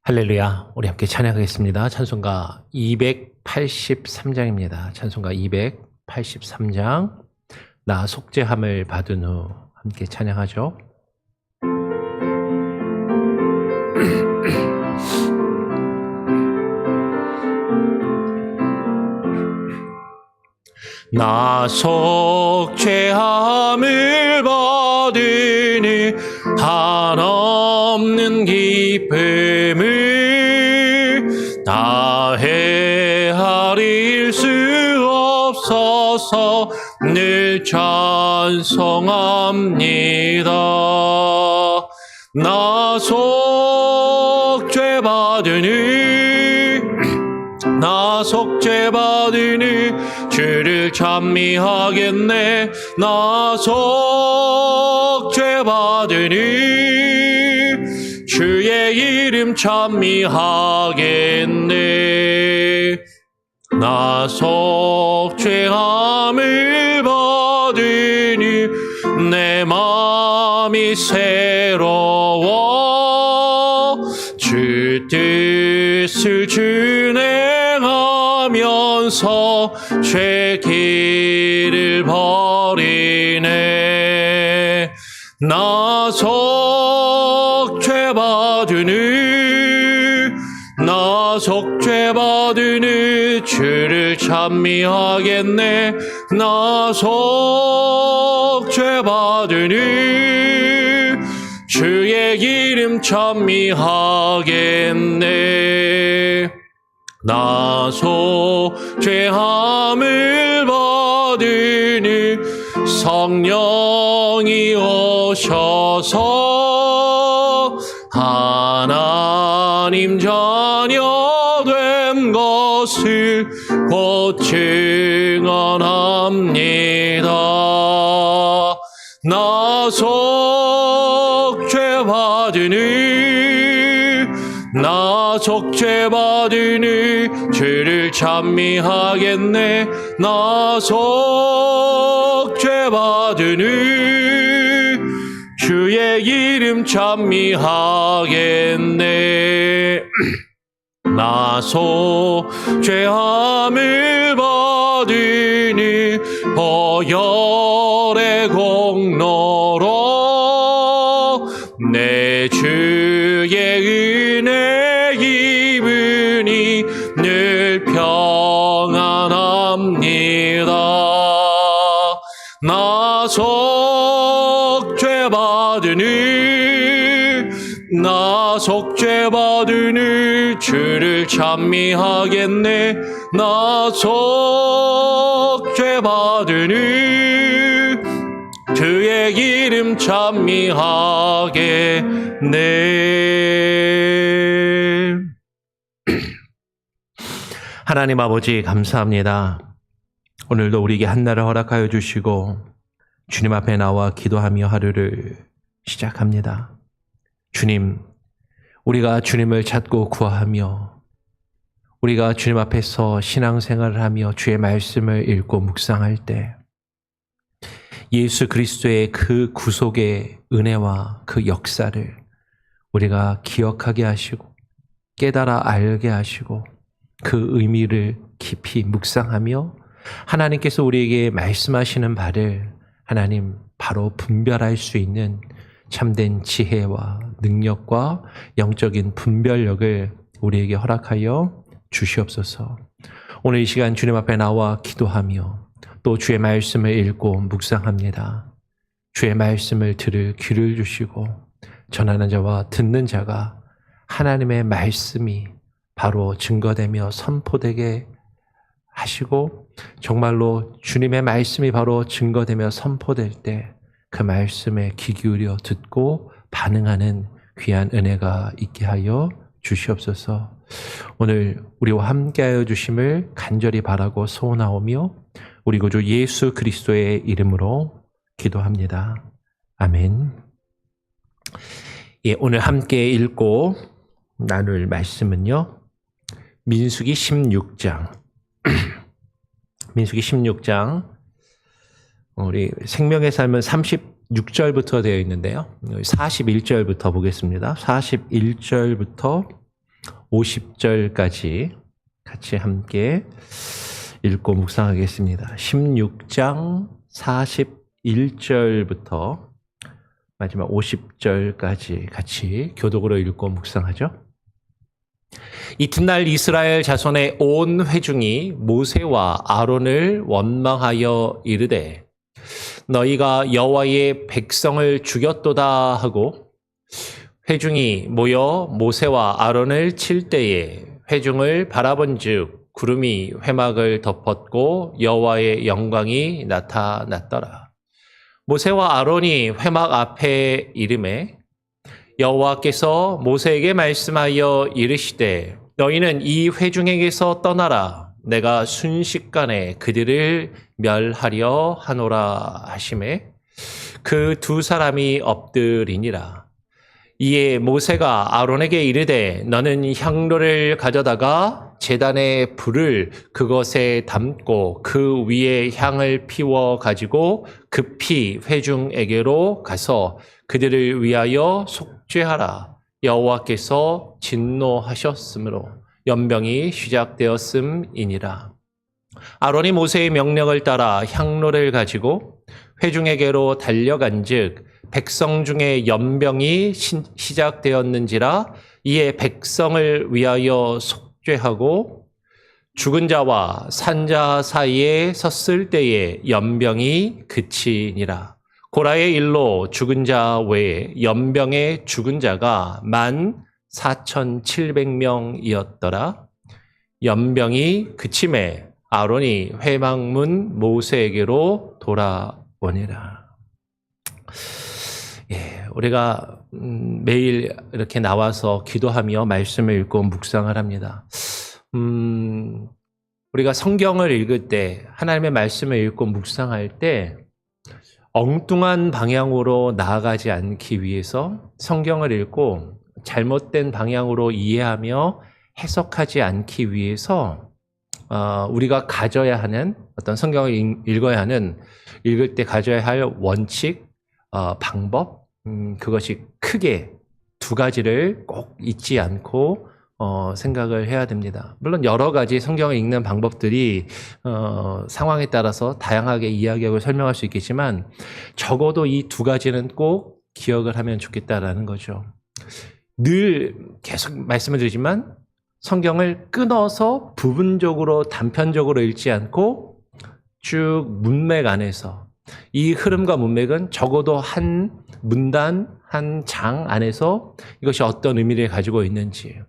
할렐루야. 우리 함께 찬양하겠습니다. 찬송가 283장입니다. 찬송가 283장. 나 속죄함을 받은 후 함께 찬양하죠. 나 속죄함을 받으니 한없는 기쁨을 다 헤아릴 수 없어서 늘 찬송합니다. 나 속죄받으니 주를 찬미하겠네. 나 속죄받으니 주의 이름 찬미하겠네. 나 속죄함을 받으니 내 마음이 새로워 주 뜻을 준행하면서 죄 길을 버리네. 나 속죄받으니 주를 찬미하겠네. 나 속죄받으니 주의 이름 찬미하겠네. 나 속죄함을 받으니 성령이 오셔서 하나님 자녀 된 것을 곧 증언합니다. 나 속죄받으니 주를 찬미하겠네. 나 속죄받으니 주의 이름 찬미하겠네. 나 속죄함을 받으니 보혈의 공로로 내 주의 은혜 입으니 늘 평안합니다. 나 속죄받으니 주를 찬미하겠네. 나 속죄받으니 주의 이름 찬미하겠네. 하나님 아버지 감사합니다. 오늘도 우리에게 한날을 허락하여 주시고 주님 앞에 나와 기도하며 하루를 시작합니다. 주님, 우리가 주님을 찾고 구하며 우리가 주님 앞에서 신앙생활을 하며 주의 말씀을 읽고 묵상할 때 예수 그리스도의 그 구속의 은혜와 그 역사를 우리가 기억하게 하시고 깨달아 알게 하시고 그 의미를 깊이 묵상하며 하나님께서 우리에게 말씀하시는 바를 하나님 바로 분별할 수 있는 참된 지혜와 능력과 영적인 분별력을 우리에게 허락하여 주시옵소서. 오늘 이 시간 주님 앞에 나와 기도하며 또 주의 말씀을 읽고 묵상합니다. 주의 말씀을 들을 귀를 주시고 전하는 자와 듣는 자가 하나님의 말씀이 바로 증거되며 선포되게 하시고 정말로 주님의 말씀이 바로 증거되며 선포될 때 그 말씀에 귀 기울여 듣고 반응하는 귀한 은혜가 있게 하여 주시옵소서. 오늘 우리와 함께하여 주심을 간절히 바라고 소원하오며 우리 구주 예수 그리스도의 이름으로 기도합니다. 아멘. 오늘 함께 읽고 나눌 말씀은요, 민수기 16장. 민수기 16장. 우리 생명의 삶은 36절부터 되어 있는데요. 41절부터 보겠습니다. 41절부터 50절까지 같이 함께 읽고 묵상하겠습니다. 16장 41절부터 마지막 50절까지 같이 교독으로 읽고 묵상하죠. 이튿날 이스라엘 자손의 온 회중이 모세와 아론을 원망하여 이르되 너희가 여호와의 백성을 죽였도다 하고 회중이 모여 모세와 아론을 칠 때에 회중을 바라본즉 구름이 회막을 덮었고 여호와의 영광이 나타났더라. 모세와 아론이 회막 앞에 이르매 여호와께서 모세에게 말씀하여 이르시되 너희는 이 회중에게서 떠나라. 내가 순식간에 그들을 멸하려 하노라 하시매 그 두 사람이 엎드리니라. 이에 모세가 아론에게 이르되 너는 향로를 가져다가 제단의 불을 그것에 담고 그 위에 향을 피워 가지고 급히 회중에게로 가서 그들을 위하여 속죄하라. 여호와께서 진노하셨으므로 연병이 시작되었음이니라. 아론이 모세의 명령을 따라 향로를 가지고 회중에게로 달려간즉 백성 중에 연병이 시작되었는지라. 이에 백성을 위하여 속죄하고 죽은 자와 산 자 사이에 섰을 때에 연병이 그치니라. 고라의 일로 죽은 자 외에 연병에 죽은 자가 14,700명이었더라. 연병이 그침에 아론이 회막문 모세에게로 돌아오니라. 우리가 매일 이렇게 나와서 기도하며 말씀을 읽고 묵상을 합니다. 우리가 성경을 읽을 때, 하나님의 말씀을 읽고 묵상할 때 엉뚱한 방향으로 나아가지 않기 위해서 성경을 읽고 잘못된 방향으로 이해하며 해석하지 않기 위해서 우리가 가져야 하는 어떤 성경을 읽어야 하는 읽을 때 가져야 할 원칙, 방법, 그것이 크게 두 가지를 꼭 잊지 않고 생각을 해야 됩니다. 물론 여러 가지 성경을 읽는 방법들이 상황에 따라서 다양하게 이야기하고 설명할 수 있겠지만 적어도 이 두 가지는 꼭 기억을 하면 좋겠다라는 거죠. 늘 계속 말씀을 드리지만 성경을 끊어서 부분적으로 단편적으로 읽지 않고 쭉 문맥 안에서 이 흐름과 문맥은 적어도 한 문단, 한 장 안에서 이것이 어떤 의미를 가지고 있는지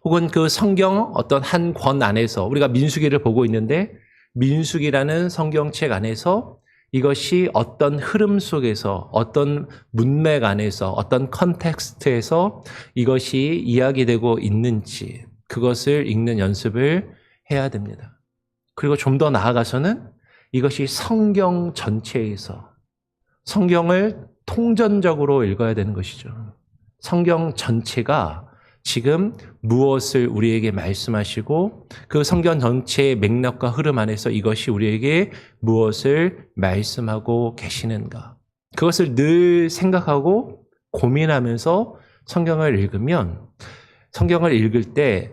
혹은 그 성경 어떤 한 권 안에서 우리가 민수기를 보고 있는데 민수기라는 성경책 안에서 이것이 어떤 흐름 속에서 어떤 문맥 안에서 어떤 컨텍스트에서 이것이 이야기되고 있는지 그것을 읽는 연습을 해야 됩니다. 그리고 좀 더 나아가서는 이것이 성경 전체에서 성경을 통전적으로 읽어야 되는 것이죠. 성경 전체가 지금 무엇을 우리에게 말씀하시고 그 성경 전체의 맥락과 흐름 안에서 이것이 우리에게 무엇을 말씀하고 계시는가. 그것을 늘 생각하고 고민하면서 성경을 읽으면 성경을 읽을 때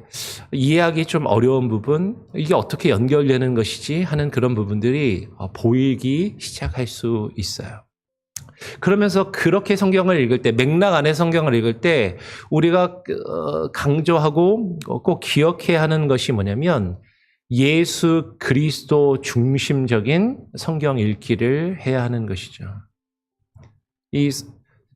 이해하기 좀 어려운 부분, 이게 어떻게 연결되는 것이지 하는 그런 부분들이 보이기 시작할 수 있어요. 그러면서 그렇게 성경을 읽을 때, 맥락 안에 성경을 읽을 때 우리가 강조하고 꼭 기억해야 하는 것이 뭐냐면 예수 그리스도 중심적인 성경 읽기를 해야 하는 것이죠. 이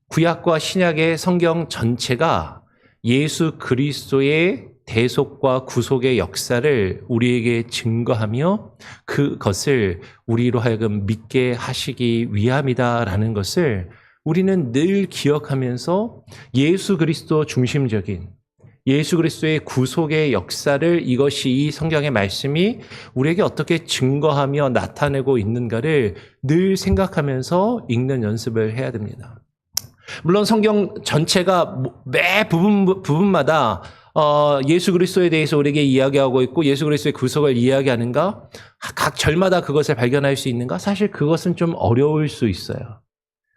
구약과 신약의 성경 전체가 예수 그리스도의 대속과 구속의 역사를 우리에게 증거하며 그것을 우리로 하여금 믿게 하시기 위함이다라는 것을 우리는 늘 기억하면서 예수 그리스도 중심적인 예수 그리스도의 구속의 역사를 이것이 이 성경의 말씀이 우리에게 어떻게 증거하며 나타내고 있는가를 늘 생각하면서 읽는 연습을 해야 됩니다. 물론 성경 전체가 매 부분마다 예수 그리스도에 대해서 우리에게 이야기하고 있고 예수 그리스도의 구속을 이야기하는가? 각 절마다 그것을 발견할 수 있는가? 사실 그것은 좀 어려울 수 있어요.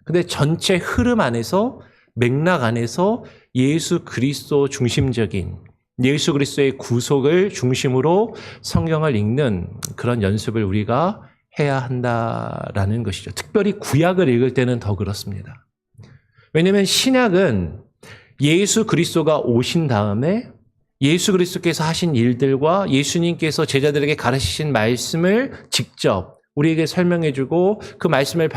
근데 전체 흐름 안에서 맥락 안에서 예수 그리스도 중심적인 예수 그리스도의 구속을 중심으로 성경을 읽는 그런 연습을 우리가 해야 한다라는 것이죠. 특별히 구약을 읽을 때는 더 그렇습니다. 왜냐하면 신약은 예수 그리스도가 오신 다음에 예수 그리스도께서 하신 일들과 예수님께서 제자들에게 가르치신 말씀을 직접 우리에게 설명해주고 그 말씀을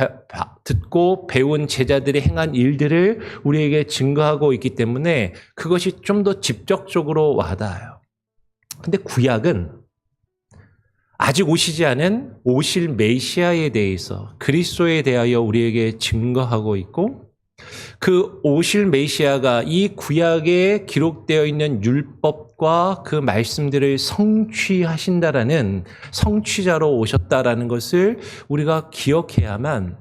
듣고 배운 제자들이 행한 일들을 우리에게 증거하고 있기 때문에 그것이 좀 더 직접적으로 와닿아요. 근데 구약은 아직 오시지 않은 오실 메시아에 대해서 그리스도에 대하여 우리에게 증거하고 있고 그 오실 메시아가 이 구약에 기록되어 있는 율법과 그 말씀들을 성취하신다라는 성취자로 오셨다라는 것을 우리가 기억해야만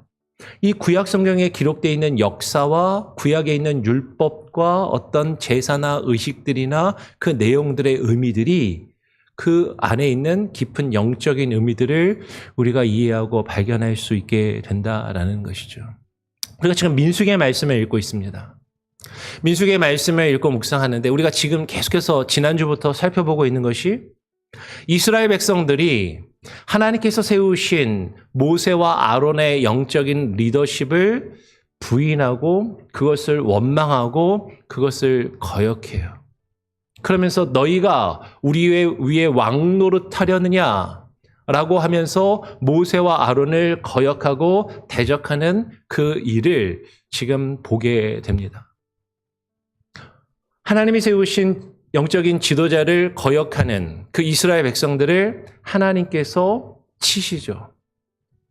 이 구약 성경에 기록되어 있는 역사와 구약에 있는 율법과 어떤 제사나 의식들이나 그 내용들의 의미들이 그 안에 있는 깊은 영적인 의미들을 우리가 이해하고 발견할 수 있게 된다라는 것이죠. 우리가 지금 민수기의 말씀을 읽고 있습니다. 민수기의 말씀을 읽고 묵상하는데 우리가 지금 계속해서 지난주부터 살펴보고 있는 것이 이스라엘 백성들이 하나님께서 세우신 모세와 아론의 영적인 리더십을 부인하고 그것을 원망하고 그것을 거역해요. 그러면서 너희가 우리 위에 왕 노릇하려느냐? 라고 하면서 모세와 아론을 거역하고 대적하는 그 일을 지금 보게 됩니다. 하나님이 세우신 영적인 지도자를 거역하는 그 이스라엘 백성들을 하나님께서 치시죠.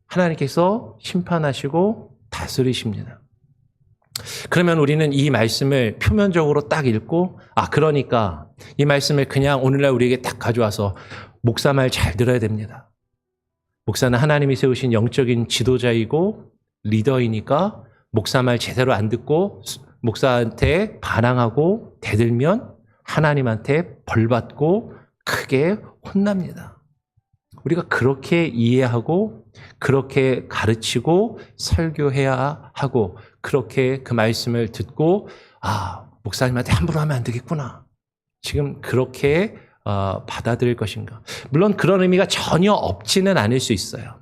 하나님께서 심판하시고 다스리십니다. 그러면 우리는 이 말씀을 표면적으로 딱 읽고 그러니까 이 말씀을 그냥 오늘날 우리에게 딱 가져와서 목사 말 잘 들어야 됩니다. 목사는 하나님이 세우신 영적인 지도자이고 리더이니까 목사 말 제대로 안 듣고 목사한테 반항하고 대들면 하나님한테 벌받고 크게 혼납니다. 우리가 그렇게 이해하고 그렇게 가르치고 설교해야 하고 그렇게 그 말씀을 듣고 목사님한테 함부로 하면 안 되겠구나. 지금 그렇게 받아들일 것인가. 물론 그런 의미가 전혀 없지는 않을 수 있어요.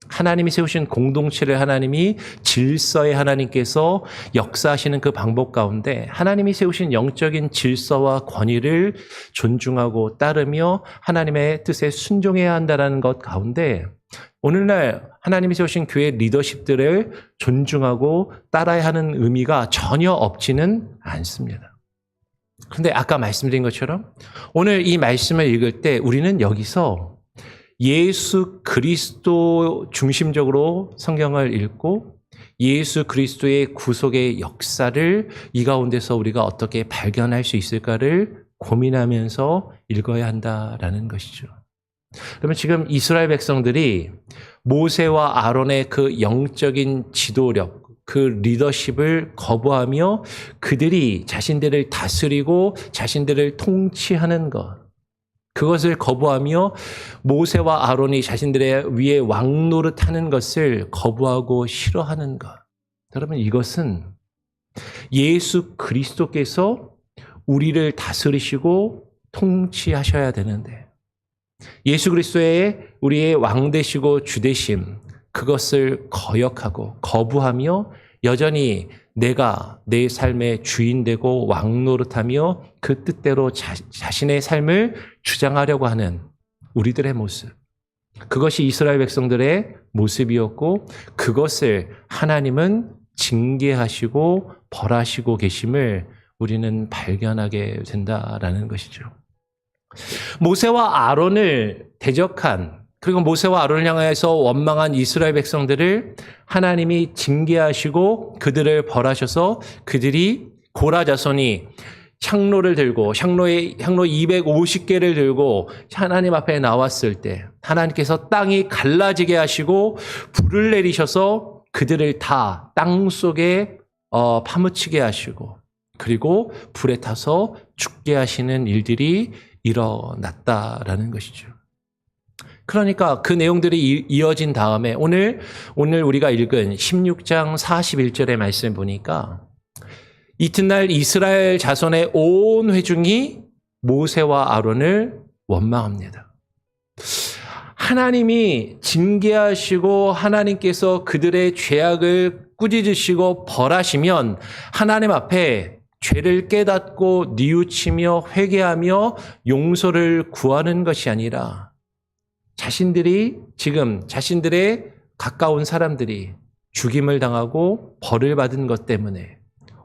하나님이 세우신 공동체를 하나님이 질서의 하나님께서 역사하시는 그 방법 가운데 하나님이 세우신 영적인 질서와 권위를 존중하고 따르며 하나님의 뜻에 순종해야 한다는 것 가운데 오늘날 하나님이 세우신 교회 리더십들을 존중하고 따라야 하는 의미가 전혀 없지는 않습니다. 그런데 아까 말씀드린 것처럼 오늘 이 말씀을 읽을 때 우리는 여기서 예수 그리스도 중심적으로 성경을 읽고 예수 그리스도의 구속의 역사를 이 가운데서 우리가 어떻게 발견할 수 있을까를 고민하면서 읽어야 한다라는 것이죠. 그러면 지금 이스라엘 백성들이 모세와 아론의 그 영적인 지도력, 그 리더십을 거부하며 그들이 자신들을 다스리고 자신들을 통치하는 것, 그것을 거부하며 모세와 아론이 자신들의 위에 왕 노릇하는 것을 거부하고 싫어하는 것. 여러분, 이것은 예수 그리스도께서 우리를 다스리시고 통치하셔야 되는데 예수 그리스도의 우리의 왕 되시고 주 되심, 그것을 거역하고 거부하며 여전히 내가 내 삶의 주인 되고 왕 노릇하며 그 뜻대로 자신의 삶을 주장하려고 하는 우리들의 모습. 그것이 이스라엘 백성들의 모습이었고 그것을 하나님은 징계하시고 벌하시고 계심을 우리는 발견하게 된다라는 것이죠. 모세와 아론을 대적한 그리고 모세와 아론을 향해서 원망한 이스라엘 백성들을 하나님이 징계하시고 그들을 벌하셔서 그들이 고라 자손이 향로를 들고 향로 250개를 들고 하나님 앞에 나왔을 때 하나님께서 땅이 갈라지게 하시고 불을 내리셔서 그들을 다 땅 속에 파묻히게 하시고 그리고 불에 타서 죽게 하시는 일들이 일어났다라는 것이죠. 그러니까 그 내용들이 이어진 다음에 오늘 우리가 읽은 16장 41절의 말씀을 보니까 이튿날 이스라엘 자손의 온 회중이 모세와 아론을 원망합니다. 하나님이 징계하시고 하나님께서 그들의 죄악을 꾸짖으시고 벌하시면 하나님 앞에 죄를 깨닫고 뉘우치며 회개하며 용서를 구하는 것이 아니라 자신들이 지금 자신들의 가까운 사람들이 죽임을 당하고 벌을 받은 것 때문에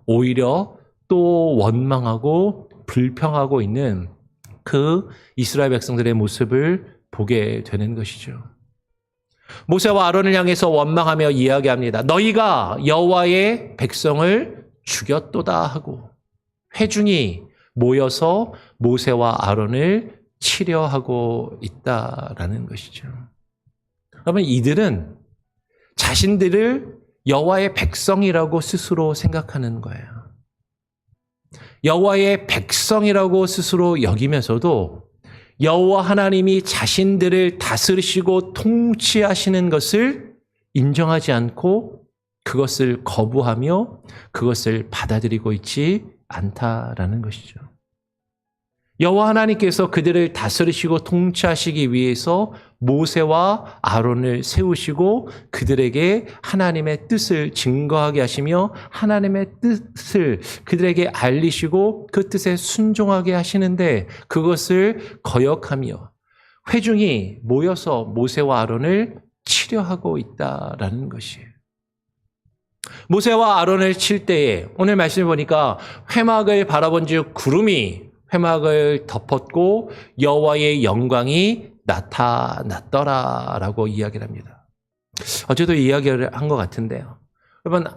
오히려 또 원망하고 불평하고 있는 그 이스라엘 백성들의 모습을 보게 되는 것이죠. 모세와 아론을 향해서 원망하며 이야기합니다. 너희가 여호와의 백성을 죽였도다 하고 회중이 모여서 모세와 아론을 치려하고 있다라는 것이죠. 그러면 이들은 자신들을 여호와의 백성이라고 스스로 생각하는 거예요. 여호와의 백성이라고 스스로 여기면서도 여호와 하나님이 자신들을 다스리시고 통치하시는 것을 인정하지 않고 그것을 거부하며 그것을 받아들이고 있지 않다라는 것이죠. 여호와 하나님께서 그들을 다스리시고 통치하시기 위해서 모세와 아론을 세우시고 그들에게 하나님의 뜻을 증거하게 하시며 하나님의 뜻을 그들에게 알리시고 그 뜻에 순종하게 하시는데 그것을 거역하며 회중이 모여서 모세와 아론을 치려하고 있다라는 것이에요. 모세와 아론을 칠 때에 오늘 말씀을 보니까 회막을 바라본 즉 구름이 회막을 덮었고 여호와의 영광이 나타났더라라고 이야기를 합니다. 어제도 이야기를 한 것 같은데요. 여러분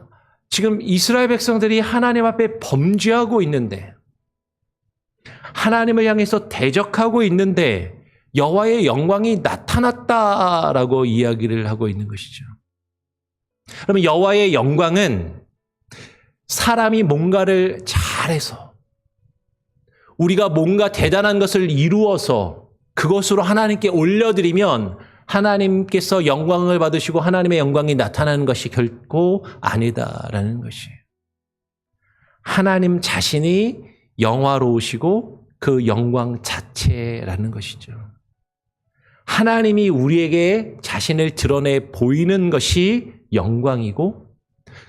지금 이스라엘 백성들이 하나님 앞에 범죄하고 있는데 하나님을 향해서 대적하고 있는데 여호와의 영광이 나타났다라고 이야기를 하고 있는 것이죠. 그러면 여호와의 영광은 사람이 뭔가를 잘해서 우리가 뭔가 대단한 것을 이루어서 그것으로 하나님께 올려드리면 하나님께서 영광을 받으시고 하나님의 영광이 나타나는 것이 결코 아니다라는 것이에요. 하나님 자신이 영화로우시고 그 영광 자체라는 것이죠. 하나님이 우리에게 자신을 드러내 보이는 것이 영광이고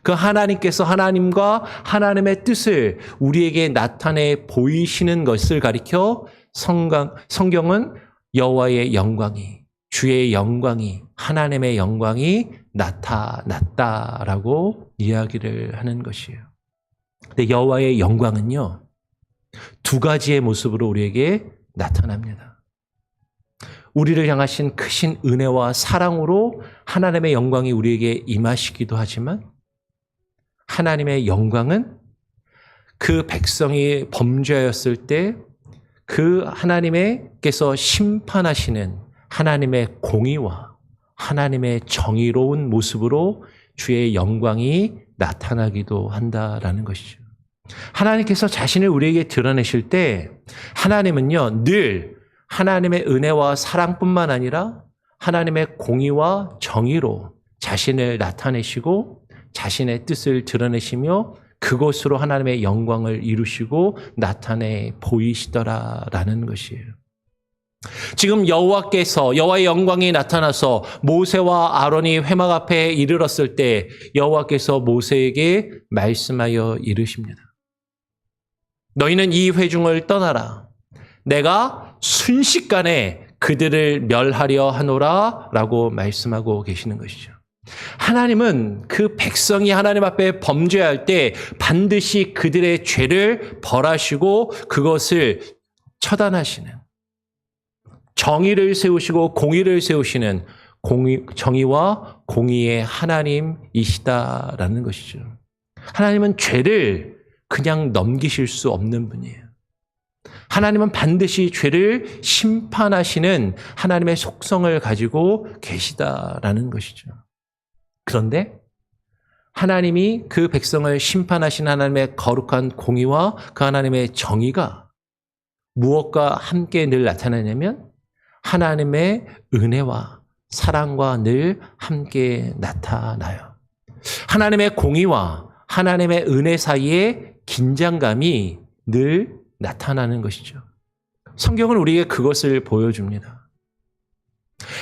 그 하나님께서 하나님과 하나님의 뜻을 우리에게 나타내 보이시는 것을 가리켜 성경은 여호와의 영광이 주의 영광이 하나님의 영광이 나타났다라고 이야기를 하는 것이에요. 근데 여호와의 영광은요. 두 가지의 모습으로 우리에게 나타납니다. 우리를 향하신 크신 은혜와 사랑으로 하나님의 영광이 우리에게 임하시기도 하지만 하나님의 영광은 그 백성이 범죄하였을 때 그 하나님께서 심판하시는 하나님의 공의와 하나님의 정의로운 모습으로 주의 영광이 나타나기도 한다라는 것이죠. 하나님께서 자신을 우리에게 드러내실 때 하나님은요 늘 하나님의 은혜와 사랑뿐만 아니라 하나님의 공의와 정의로 자신을 나타내시고 자신의 뜻을 드러내시며 그것으로 하나님의 영광을 이루시고 나타내 보이시더라라는 것이에요. 지금 여호와의 영광이 나타나서 모세와 아론이 회막 앞에 이르렀을 때 여호와께서 모세에게 말씀하여 이르십니다. 너희는 이 회중을 떠나라. 내가 순식간에 그들을 멸하려 하노라 라고 말씀하고 계시는 것이죠. 하나님은 그 백성이 하나님 앞에 범죄할 때 반드시 그들의 죄를 벌하시고 그것을 처단하시는 정의를 세우시고 공의를 세우시는 정의와 공의의 하나님이시다라는 것이죠. 하나님은 죄를 그냥 넘기실 수 없는 분이에요. 하나님은 반드시 죄를 심판하시는 하나님의 속성을 가지고 계시다라는 것이죠. 그런데 하나님이 그 백성을 심판하신 하나님의 거룩한 공의와 그 하나님의 정의가 무엇과 함께 늘 나타나냐면 하나님의 은혜와 사랑과 늘 함께 나타나요. 하나님의 공의와 하나님의 은혜 사이에 긴장감이 늘 나타나는 것이죠. 성경은 우리에게 그것을 보여줍니다.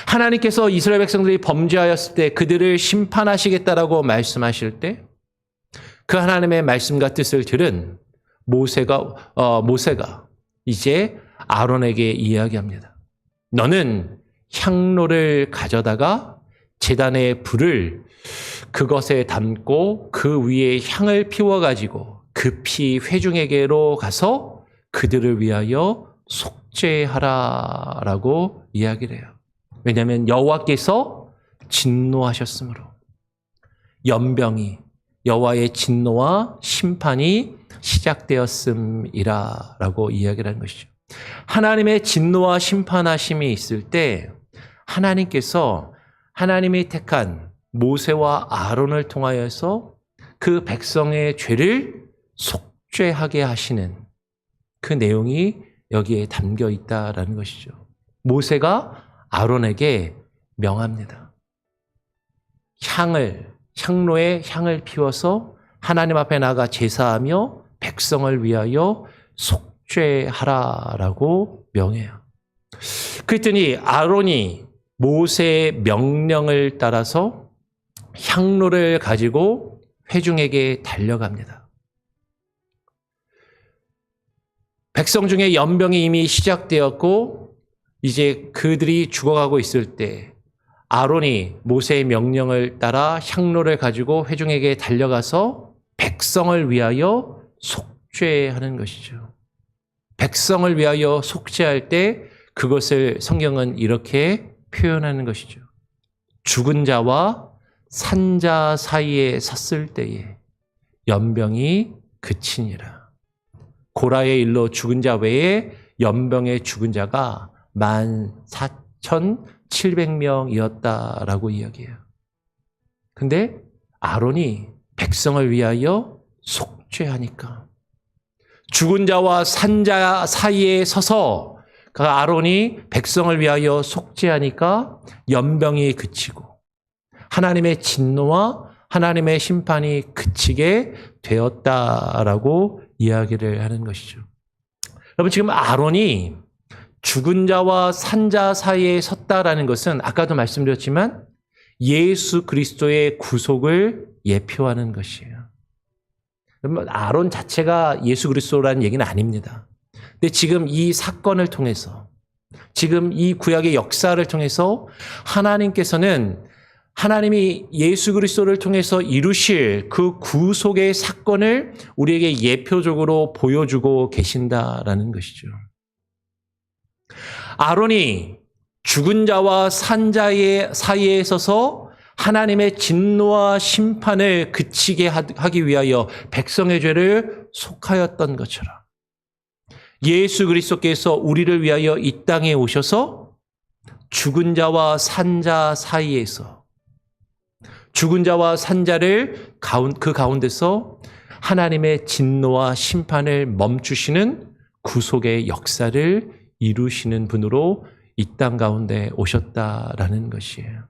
하나님께서 이스라엘 백성들이 범죄하였을 때 그들을 심판하시겠다라고 말씀하실 때 그 하나님의 말씀과 뜻을 들은 모세가 이제 아론에게 이야기합니다. 너는 향로를 가져다가 제단의 불을 그것에 담고 그 위에 향을 피워가지고 급히 회중에게로 가서 그들을 위하여 속죄하라라고 이야기를 해요. 왜냐하면 여호와께서 진노하셨으므로 연병이 여호와의 진노와 심판이 시작되었음이라라고 이야기를 하는 것이죠. 하나님의 진노와 심판하심이 있을 때 하나님께서 하나님이 택한 모세와 아론을 통하여서 그 백성의 죄를 속죄하게 하시는 그 내용이 여기에 담겨 있다라는 것이죠. 모세가 아론에게 명합니다. 향로에 향을 피워서 하나님 앞에 나가 제사하며 백성을 위하여 속죄하라라고 명해요. 그랬더니 아론이 모세의 명령을 따라서 향로를 가지고 회중에게 달려갑니다. 백성 중에 연병이 이미 시작되었고 이제 그들이 죽어가고 있을 때 아론이 모세의 명령을 따라 향로를 가지고 회중에게 달려가서 백성을 위하여 속죄하는 것이죠. 백성을 위하여 속죄할 때 그것을 성경은 이렇게 표현하는 것이죠. 죽은 자와 산 자 사이에 섰을 때에 연병이 그치니라. 고라의 일로 죽은 자 외에 연병에 죽은 자가 14,700명이었다라고 이야기해요. 근데 아론이 백성을 위하여 속죄하니까 죽은 자와 산 자 사이에 서서 그 아론이 백성을 위하여 속죄하니까 연병이 그치고 하나님의 진노와 하나님의 심판이 그치게 되었다라고 이야기를 하는 것이죠. 여러분 지금 아론이 죽은 자와 산 자 사이에 섰다라는 것은 아까도 말씀드렸지만 예수 그리스도의 구속을 예표하는 것이에요. 여러분 아론 자체가 예수 그리스도라는 얘기는 아닙니다. 근데 지금 이 사건을 통해서 지금 이 구약의 역사를 통해서 하나님께서는 하나님이 예수 그리스도를 통해서 이루실 그 구속의 사건을 우리에게 예표적으로 보여주고 계신다라는 것이죠. 아론이 죽은 자와 산 자의 사이에 서서 하나님의 진노와 심판을 그치게 하기 위하여 백성의 죄를 속하였던 것처럼 예수 그리스도께서 우리를 위하여 이 땅에 오셔서 죽은 자와 산 자 사이에서 죽은 자와 산 자를 그 가운데서 하나님의 진노와 심판을 멈추시는 구속의 역사를 이루시는 분으로 이 땅 가운데 오셨다라는 것이에요.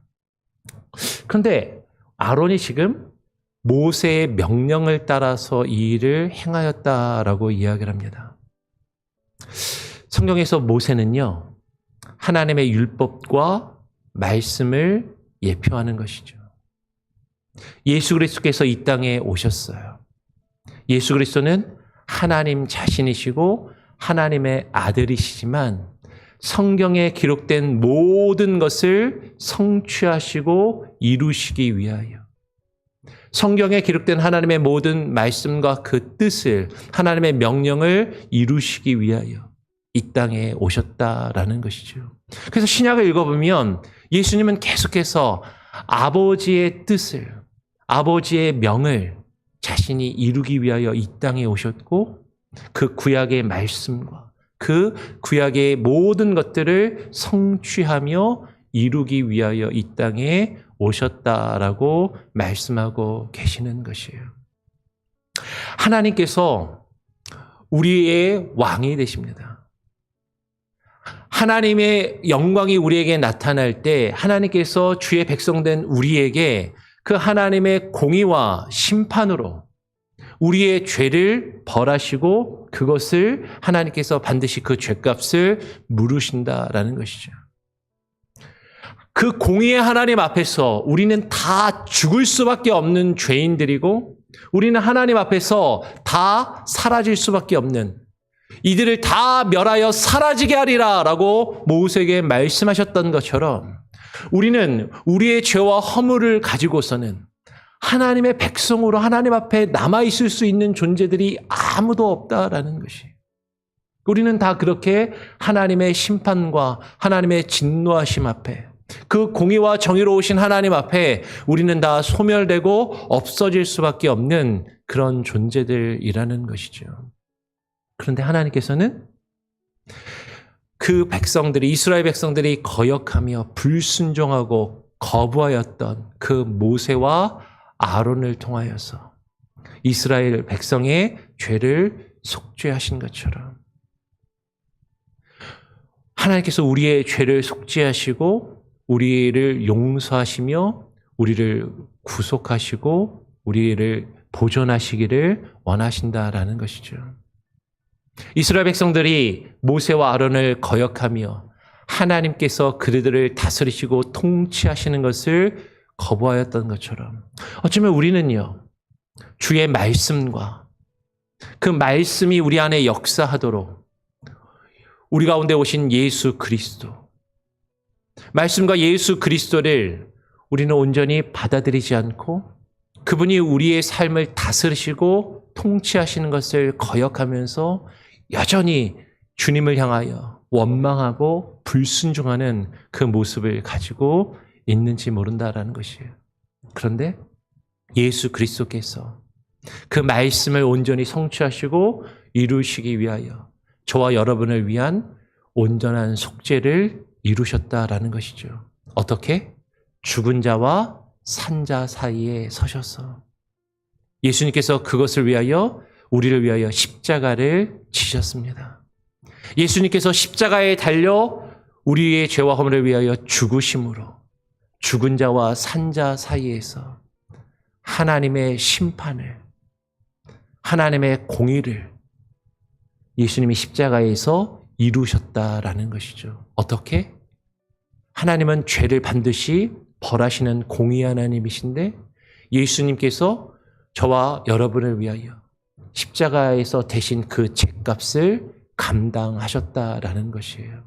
그런데 아론이 지금 모세의 명령을 따라서 이 일을 행하였다라고 이야기를 합니다. 성경에서 모세는요, 하나님의 율법과 말씀을 예표하는 것이죠. 예수 그리스도께서 이 땅에 오셨어요. 예수 그리스도는 하나님 자신이시고 하나님의 아들이시지만 성경에 기록된 모든 것을 성취하시고 이루시기 위하여 성경에 기록된 하나님의 모든 말씀과 그 뜻을 하나님의 명령을 이루시기 위하여 이 땅에 오셨다라는 것이죠. 그래서 신약을 읽어보면 예수님은 계속해서 아버지의 뜻을 아버지의 명을 자신이 이루기 위하여 이 땅에 오셨고 그 구약의 말씀과 그 구약의 모든 것들을 성취하며 이루기 위하여 이 땅에 오셨다라고 말씀하고 계시는 것이에요. 하나님께서 우리의 왕이 되십니다. 하나님의 영광이 우리에게 나타날 때 하나님께서 주의 백성된 우리에게 그 하나님의 공의와 심판으로 우리의 죄를 벌하시고 그것을 하나님께서 반드시 그 죄값을 물으신다라는 것이죠. 그 공의의 하나님 앞에서 우리는 다 죽을 수밖에 없는 죄인들이고 우리는 하나님 앞에서 다 사라질 수밖에 없는, 이들을 다 멸하여 사라지게 하리라 라고 모세에게 말씀하셨던 것처럼 우리는 우리의 죄와 허물을 가지고서는 하나님의 백성으로 하나님 앞에 남아있을 수 있는 존재들이 아무도 없다라는 것이, 우리는 다 그렇게 하나님의 심판과 하나님의 진노하심 앞에, 그 공의와 정의로우신 하나님 앞에 우리는 다 소멸되고 없어질 수밖에 없는 그런 존재들이라는 것이죠. 그런데 하나님께서는 그 백성들이, 이스라엘 백성들이 거역하며 불순종하고 거부하였던 그 모세와 아론을 통하여서 이스라엘 백성의 죄를 속죄하신 것처럼 하나님께서 우리의 죄를 속죄하시고 우리를 용서하시며 우리를 구속하시고 우리를 보존하시기를 원하신다라는 것이죠. 이스라엘 백성들이 모세와 아론을 거역하며 하나님께서 그들을 다스리시고 통치하시는 것을 거부하였던 것처럼 어쩌면 우리는요, 주의 말씀과 그 말씀이 우리 안에 역사하도록 우리 가운데 오신 예수 그리스도, 말씀과 예수 그리스도를 우리는 온전히 받아들이지 않고 그분이 우리의 삶을 다스리시고 통치하시는 것을 거역하면서 여전히 주님을 향하여 원망하고 불순종하는 그 모습을 가지고 있는지 모른다라는 것이에요. 그런데 예수 그리스도께서 그 말씀을 온전히 성취하시고 이루시기 위하여 저와 여러분을 위한 온전한 속죄를 이루셨다라는 것이죠. 어떻게? 죽은 자와 산 자 사이에 서셔서 예수님께서 그것을 위하여, 우리를 위하여 십자가를 지셨습니다. 예수님께서 십자가에 달려 우리의 죄와 허물을 위하여 죽으심으로 죽은 자와 산 자 사이에서 하나님의 심판을, 하나님의 공의를 예수님이 십자가에서 이루셨다라는 것이죠. 어떻게? 하나님은 죄를 반드시 벌하시는 공의 하나님이신데 예수님께서 저와 여러분을 위하여 십자가에서 대신 그 죄값을 감당하셨다라는 것이에요.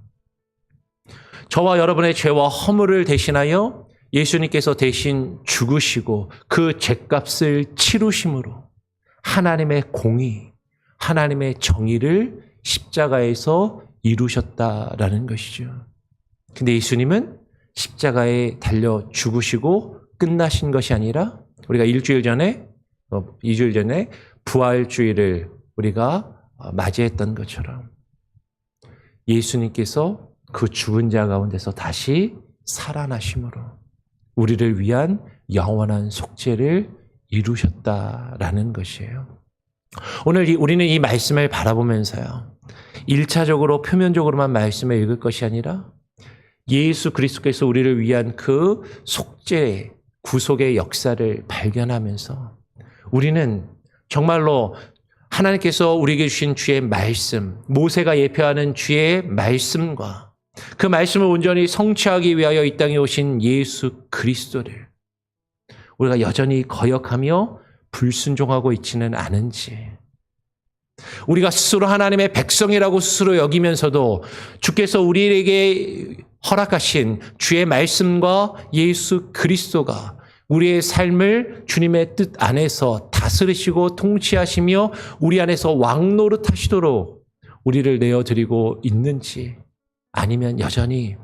저와 여러분의 죄와 허물을 대신하여 예수님께서 대신 죽으시고 그 죄값을 치루심으로 하나님의 공의, 하나님의 정의를 십자가에서 이루셨다라는 것이죠. 근데 예수님은 십자가에 달려 죽으시고 끝나신 것이 아니라 우리가 2주일 전에 부활주의를 우리가 맞이했던 것처럼 예수님께서 그 죽은 자 가운데서 다시 살아나심으로 우리를 위한 영원한 속죄를 이루셨다라는 것이에요. 오늘 우리는 이 말씀을 바라보면서요, 1차적으로 표면적으로만 말씀을 읽을 것이 아니라 예수 그리스도께서 우리를 위한 그 속죄, 구속의 역사를 발견하면서 우리는 정말로 하나님께서 우리에게 주신 주의 말씀, 모세가 예표하는 주의 말씀과 그 말씀을 온전히 성취하기 위하여 이 땅에 오신 예수 그리스도를 우리가 여전히 거역하며 불순종하고 있지는 않은지, 우리가 스스로 하나님의 백성이라고 스스로 여기면서도 주께서 우리에게 허락하신 주의 말씀과 예수 그리스도가 우리의 삶을 주님의 뜻 안에서 다스리시고 통치하시며 우리 안에서 왕노릇하시도록 우리를 내어드리고 있는지, 아니면 여전히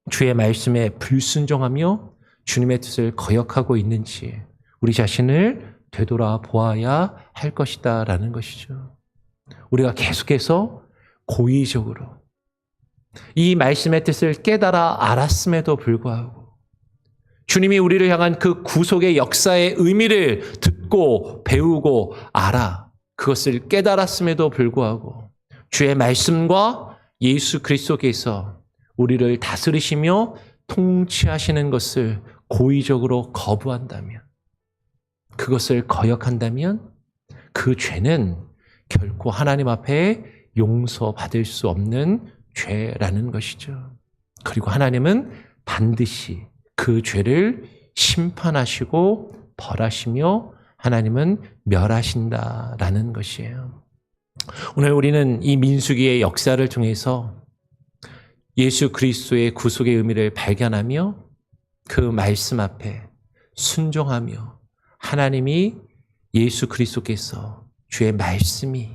주의 말씀에 불순종하며 주님의 뜻을 거역하고 있는지 우리 자신을 되돌아보아야 할 것이다 라는 것이죠. 우리가 계속해서 고의적으로 이 말씀의 뜻을 깨달아 알았음에도 불구하고 주님이 우리를 향한 그 구속의 역사의 의미를 듣고 배우고 알아 그것을 깨달았음에도 불구하고 주의 말씀과 예수 그리스도께서 우리를 다스리시며 통치하시는 것을 고의적으로 거부한다면, 그것을 거역한다면 그 죄는 결코 하나님 앞에 용서받을 수 없는 죄라는 것이죠. 그리고 하나님은 반드시 그 죄를 심판하시고 벌하시며 하나님은 멸하신다라는 것이에요. 오늘 우리는 이 민수기의 역사를 통해서 예수 그리스도의 구속의 의미를 발견하며 그 말씀 앞에 순종하며 하나님이 예수 그리스도께서 주의 말씀이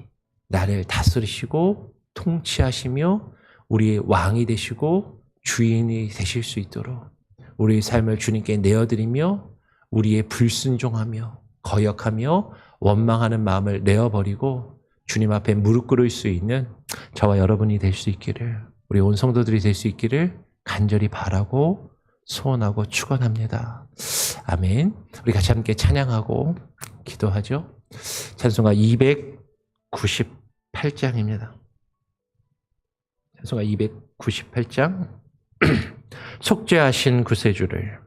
나를 다스리시고 통치하시며 우리의 왕이 되시고 주인이 되실 수 있도록 우리의 삶을 주님께 내어드리며 우리의 불순종하며 거역하며 원망하는 마음을 내어버리고 주님 앞에 무릎 꿇을 수 있는 저와 여러분이 될 수 있기를, 우리 온 성도들이 될 수 있기를 간절히 바라고 소원하고 축원합니다. 아멘. 우리 같이 함께 찬양하고 기도하죠. 찬송가 298장입니다. 찬송가 298장 속죄하신 구세주를.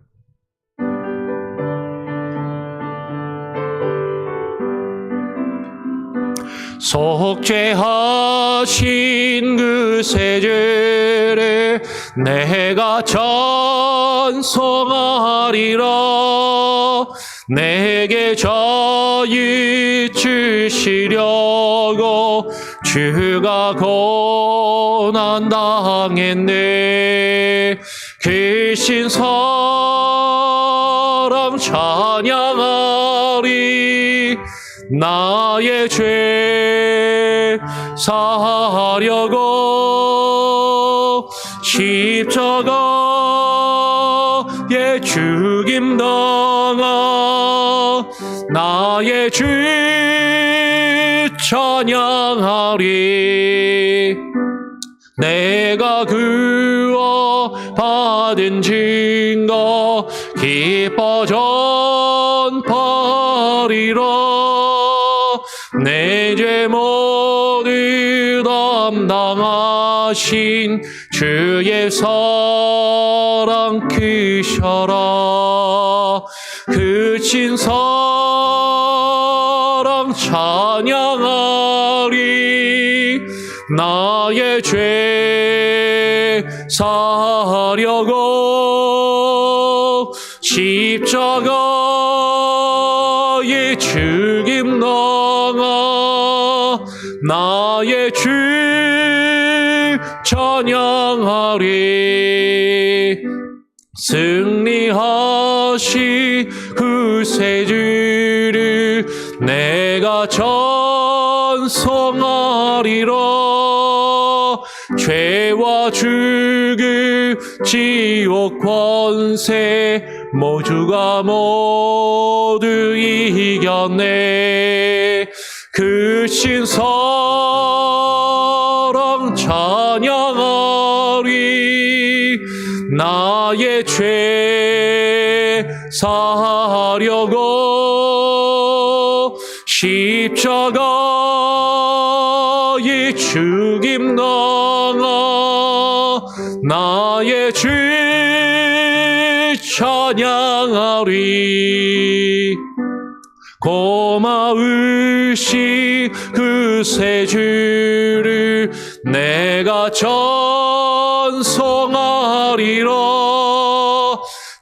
속죄하신 구세주를 내가 찬송하리라. 내게 자유 주시려고 주가 고난 당했네. 그 신 사랑 찬양하리. 나의 죄 사하려고 십자가에 죽임 당하 나의 죄 찬양하리. 내가 그와 받은 증거 기뻐 전파리라. 내 죄 모두 담당하신 주의 사랑 크셔라. 그친 사랑 찬양하리. 나의 죄 사하려고 십자가에 죽임 당하 나의 죄 찬양하리. 승리하신 구세주를 내가 찬송하리라. 죄와 죽음 지옥 권세 모두가 모두 이겼네. 그 신 사랑 찬양하리. 나의 죄 사하려고 십자가에 죽임 당하 나의 죄 찬양하리. 고마우신 구세주를 내가 찬송하리라.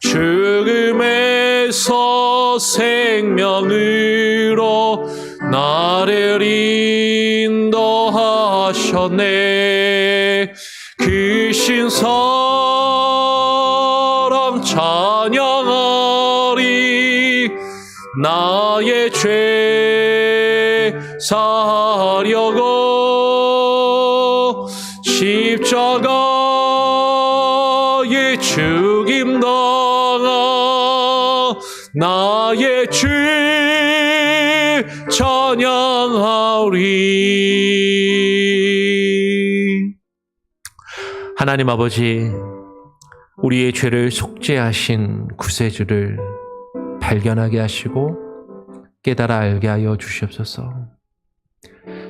죽음에서 생명으로 나를 인도하셨네. 그 신 사랑 찬양하리. 나의 죄 사하려고 십자가에 죽임 당하 나의 죄 찬양하리. 하나님 아버지, 우리의 죄를 속죄하신 구세주를 발견하게 하시고 깨달아 알게 하여 주시옵소서.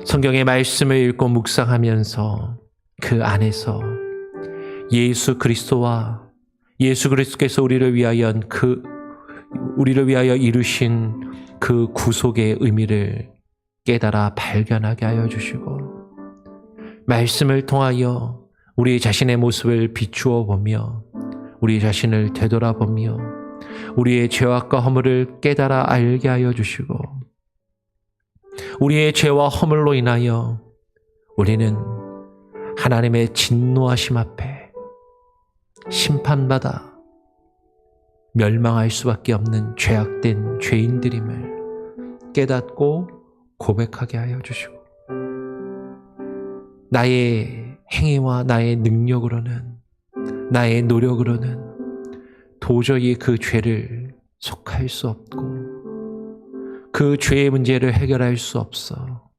성경의 말씀을 읽고 묵상하면서 그 안에서 예수 그리스도와 예수 그리스도께서 우리를 위하여 이루신 그 구속의 의미를 깨달아 발견하게 하여 주시고 말씀을 통하여 우리 자신의 모습을 비추어 보며 우리 자신을 되돌아보며 우리의 죄악과 허물을 깨달아 알게 하여 주시고 우리의 죄와 허물로 인하여 우리는 하나님의 진노하심 앞에 심판받아 멸망할 수밖에 없는 죄악된 죄인들임을 깨닫고 고백하게 하여 주시고 나의 행위와 나의 능력으로는 나의 노력으로는 도저히 그 죄를 속할 수 없고 그 죄의 문제를 해결할 수 없어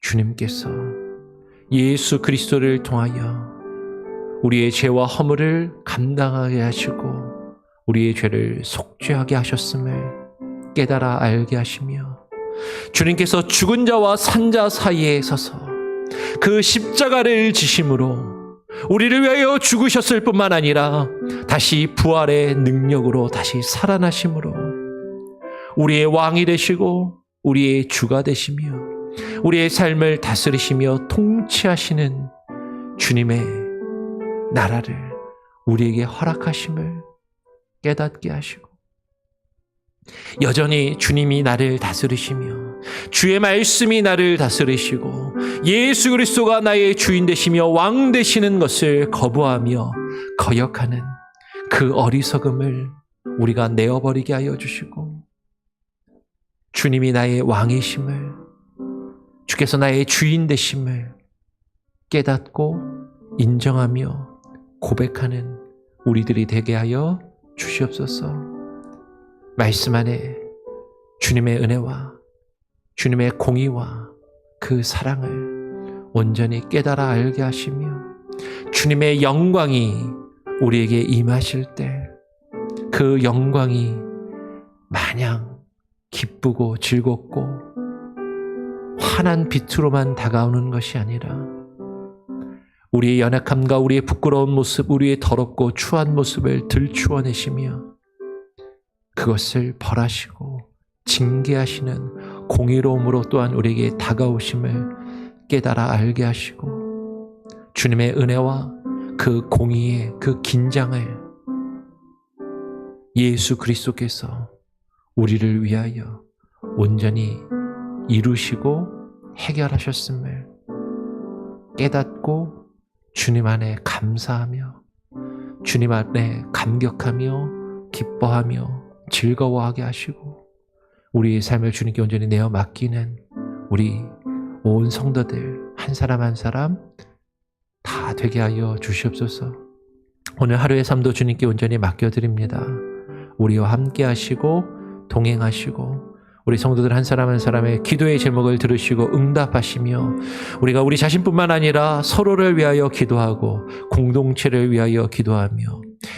주님께서 예수 그리스도를 통하여 우리의 죄와 허물을 감당하게 하시고 우리의 죄를 속죄하게 하셨음을 깨달아 알게 하시며 주님께서 죽은 자와 산 자 사이에 서서 그 십자가를 지심으로 우리를 위하여 죽으셨을 뿐만 아니라 다시 부활의 능력으로 다시 살아나심으로 우리의 왕이 되시고 우리의 주가 되시며 우리의 삶을 다스리시며 통치하시는 주님의 나라를 우리에게 허락하심을 깨닫게 하시고 여전히 주님이 나를 다스리시며 주의 말씀이 나를 다스리시고 예수 그리스도가 나의 주인 되시며 왕 되시는 것을 거부하며 거역하는 그 어리석음을 우리가 내어버리게 하여 주시고 주님이 나의 왕이심을 주께서 나의 주인 되심을 깨닫고 인정하며 고백하는 우리들이 되게 하여 주시옵소서. 말씀 안에 주님의 은혜와 주님의 공의와 그 사랑을 온전히 깨달아 알게 하시며 주님의 영광이 우리에게 임하실 때 그 영광이 마냥 기쁘고 즐겁고 환한 빛으로만 다가오는 것이 아니라 우리의 연약함과 우리의 부끄러운 모습, 우리의 더럽고 추한 모습을 들추어내시며 그것을 벌하시고 징계하시는 공의로움으로 또한 우리에게 다가오심을 깨달아 알게 하시고 주님의 은혜와 그 공의의 그 긴장을 예수 그리스도께서 우리를 위하여 온전히 이루시고 해결하셨음을 깨닫고 주님 안에 감사하며 주님 안에 감격하며 기뻐하며 즐거워하게 하시고 우리의 삶을 주님께 온전히 내어 맡기는 우리 온 성도들 한 사람 한 사람 다 되게 하여 주시옵소서. 오늘 하루의 삶도 주님께 온전히 맡겨드립니다. 우리와 함께 하시고 동행하시고 우리 성도들 한 사람 한 사람의 기도의 제목을 들으시고 응답하시며 우리가 우리 자신뿐만 아니라 서로를 위하여 기도하고 공동체를 위하여 기도하며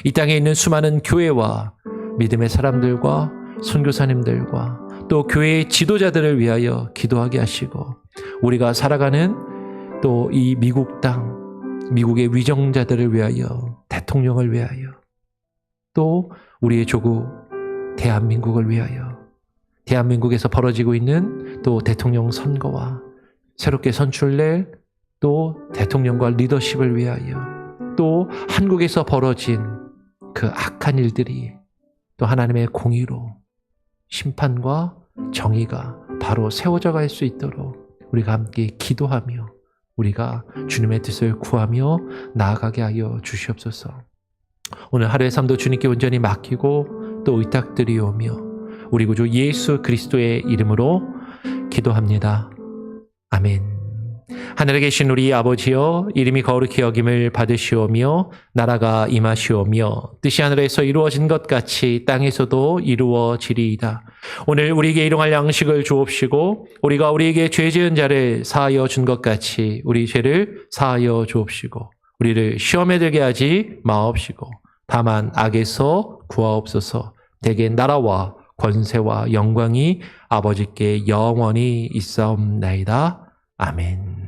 이 땅에 있는 수많은 교회와 믿음의 사람들과 선교사님들과 또 교회의 지도자들을 위하여 기도하게 하시고 우리가 살아가는 또 이 미국 땅, 미국의 위정자들을 위하여 대통령을 위하여 또 우리의 조국 대한민국을 위하여 대한민국에서 벌어지고 있는 또 대통령 선거와 새롭게 선출될 또 대통령과 리더십을 위하여 또 한국에서 벌어진 그 악한 일들이 또 하나님의 공의로 심판과 정의가 바로 세워져 갈 수 있도록 우리가 함께 기도하며 우리가 주님의 뜻을 구하며 나아가게 하여 주시옵소서. 오늘 하루의 삶도 주님께 온전히 맡기고 또 의탁드리오며 우리 구주 예수 그리스도의 이름으로 기도합니다. 아멘. 하늘에 계신 우리 아버지여, 이름이 거룩히 여김을 받으시오며 나라가 임하시오며 뜻이 하늘에서 이루어진 것 같이 땅에서도 이루어지리이다. 오늘 우리에게 일용할 양식을 주옵시고 우리가 우리에게 죄 지은 자를 사하여 준 것 같이 우리 죄를 사하여 주옵시고 우리를 시험에 들게 하지 마옵시고 다만 악에서 구하옵소서. 대개 나라와 권세와 영광이 아버지께 영원히 있사옵나이다. 아멘.